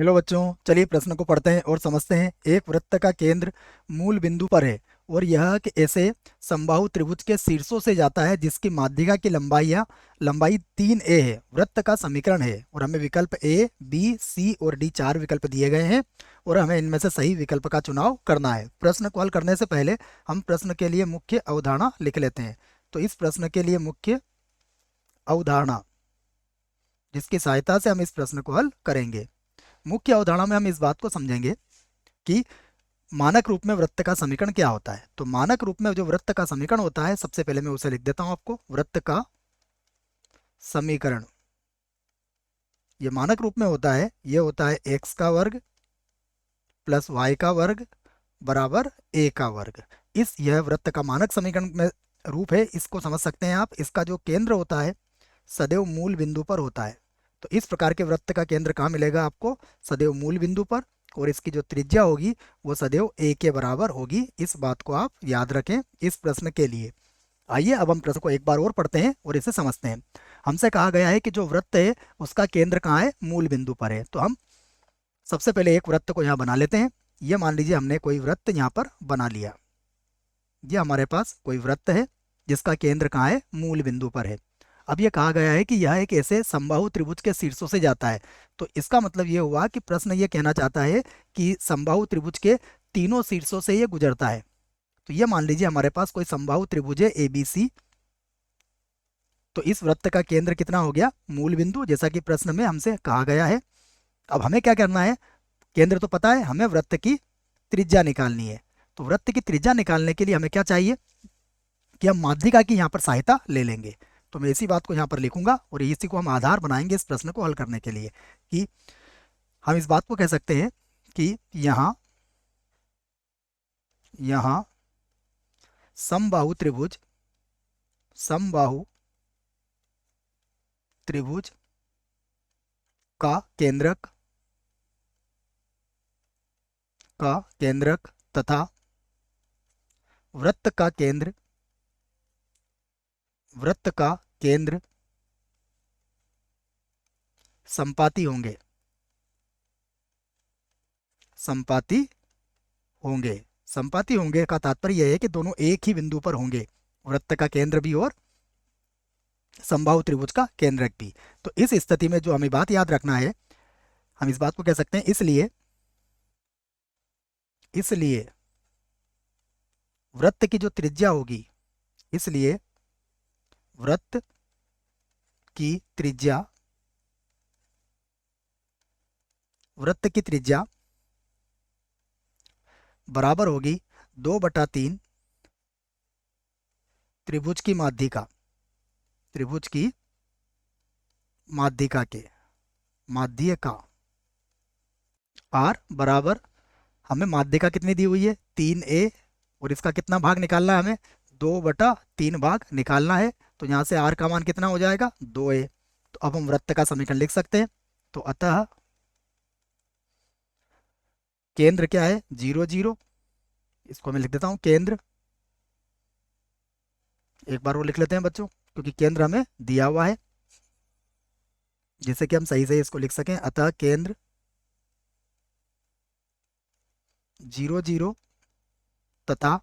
Hello बच्चों, चलिए प्रश्न को पढ़ते हैं और समझते हैं। एक वृत्त का केंद्र मूल बिंदु पर है और यह कि ऐसे समबाहु त्रिभुज के शीर्षों से जाता है जिसकी माध्यिका की लंबाई 3a है। वृत्त का समीकरण है और हमें विकल्प ए, बी, सी और डी चार विकल्प दिए गए हैं और हमें इनमें से सही विकल्प का चुनाव करना है। प्रश्न को हल करने से पहले हम प्रश्न के लिए मुख्य अवधारणा लिख लेते हैं। तो इस प्रश्न के लिए मुख्य अवधारणा जिसकी सहायता से हम इस प्रश्न को हल करेंगे। मुख्य अवधारणा में हम इस बात को समझेंगे कि मानक रूप में वृत्त का समीकरण क्या होता है। तो मानक रूप में जो वृत्त का समीकरण होता है, सबसे पहले मैं उसे लिख देता हूं आपको। वृत्त का समीकरण ये मानक रूप में होता है, ये होता है एक्स का वर्ग प्लस वाई का वर्ग बराबर ए का वर्ग। यह वृत्त का मानक समीकरण में रूप है। इसको समझ सकते हैं आप। इसका जो केंद्र होता है सदैव मूल बिंदु पर होता है। तो इस प्रकार के वृत्त का केंद्र कहाँ मिलेगा आपको? सदैव मूल बिंदु पर। और इसकी जो त्रिज्या होगी वो सदैव ए के बराबर होगी। इस बात को आप याद रखें इस प्रश्न के लिए। आइए अब हम प्रश्न को एक बार और पढ़ते हैं और इसे समझते हैं। हमसे कहा गया है कि जो वृत्त है उसका केंद्र कहाँ है? मूल बिंदु पर है। तो हम सबसे पहले एक वृत्त को यहाँ बना लेते हैं। ये मान लीजिए हमने कोई वृत्त यहाँ पर बना लिया। ये हमारे पास कोई वृत्त है जिसका केंद्र कहाँ है? मूल बिंदु पर है। अब ये कहा गया है कि यह एक ऐसे समबाहु त्रिभुज के शीर्षों से जाता है। तो इसका मतलब ये हुआ कि प्रश्न ये कहना चाहता है कि समबाहु त्रिभुज के तीनों शीर्षों से ये गुजरता है। तो ये मान लीजिए हमारे पास कोई समबाहु त्रिभुज है ABC। तो इस वृत्त का केंद्र कितना हो गया? मूल बिंदु, जैसा कि प्रश्न में हमसे कहा गया है। अब हमें क्या करना है? केंद्र तो पता है, हमें वृत्त की त्रिज्या निकालनी है। तो वृत्त की त्रिज्या निकालने के लिए हमें क्या चाहिए कि हम माध्यिका की यहाँ पर सहायता ले लेंगे। तो मैं इसी बात को यहाँ पर लिखूंगा और इसी को हम आधार बनाएंगे इस प्रश्न को हल करने के लिए। कि हम इस बात को कह सकते हैं कि यहाँ यहाँ समबाहु त्रिभुज समबाहु त्रिभुज का केंद्रक तथा वृत्त का केंद्र संपाती होंगे। संपाती होंगे संपाती होंगे का तात्पर्य यह है कि दोनों एक ही बिंदु पर होंगे, वृत्त का केंद्र भी और समबाहु त्रिभुज का केंद्रक भी। तो इस स्थिति में जो हमें बात याद रखना है, हम इस बात को कह सकते हैं इसलिए वृत्त की जो त्रिज्या होगी, इसलिए वृत्त की त्रिज्या वृत्त की त्रिज्या बराबर होगी 2/3 त्रिभुज की माध्यिका के माध्यिका आर बराबर, हमें माध्यिका कितनी दी हुई है? 3a। और इसका कितना भाग निकालना है? हमें 2/3 भाग निकालना है। तो यहाँ से आर का मान कितना हो जाएगा? 2a। तो अब हम वृत्त का समीकरण लिख सकते हैं। तो अतः केंद्र क्या है? 0 0। इसको मैं लिख देता हूँ केंद्र। एक बार वो लिख लेते हैं बच्चों, क्योंकि केंद्र हमें दिया हुआ है, जिससे कि हम सही से इसको लिख सकें। अतः केंद्र 0 0 तथा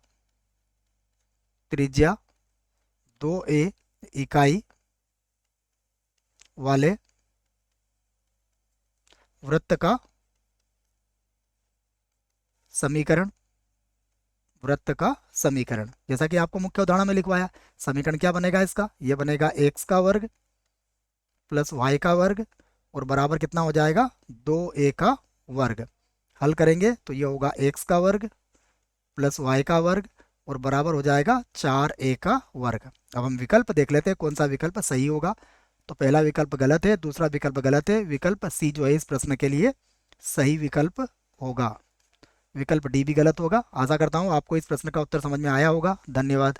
त्रिज्या 2a इकाई वाले वृत्त का समीकरण जैसा कि आपको मुख्य उदाहरण में लिखवाया। समीकरण क्या बनेगा इसका? यह बनेगा एक्स का वर्ग प्लस वाई का वर्ग और बराबर कितना हो जाएगा? 2a का वर्ग। हल करेंगे तो ये होगा एक्स का वर्ग प्लस वाई का वर्ग और बराबर हो जाएगा 4a का वर्ग। अब हम विकल्प देख लेते हैं कौन सा विकल्प सही होगा। तो पहला विकल्प गलत है, दूसरा विकल्प गलत है। विकल्प सी जो है इस प्रश्न के लिए सही विकल्प होगा। विकल्प डी भी गलत होगा। आशा करता हूँ आपको इस प्रश्न का उत्तर समझ में आया होगा। धन्यवाद।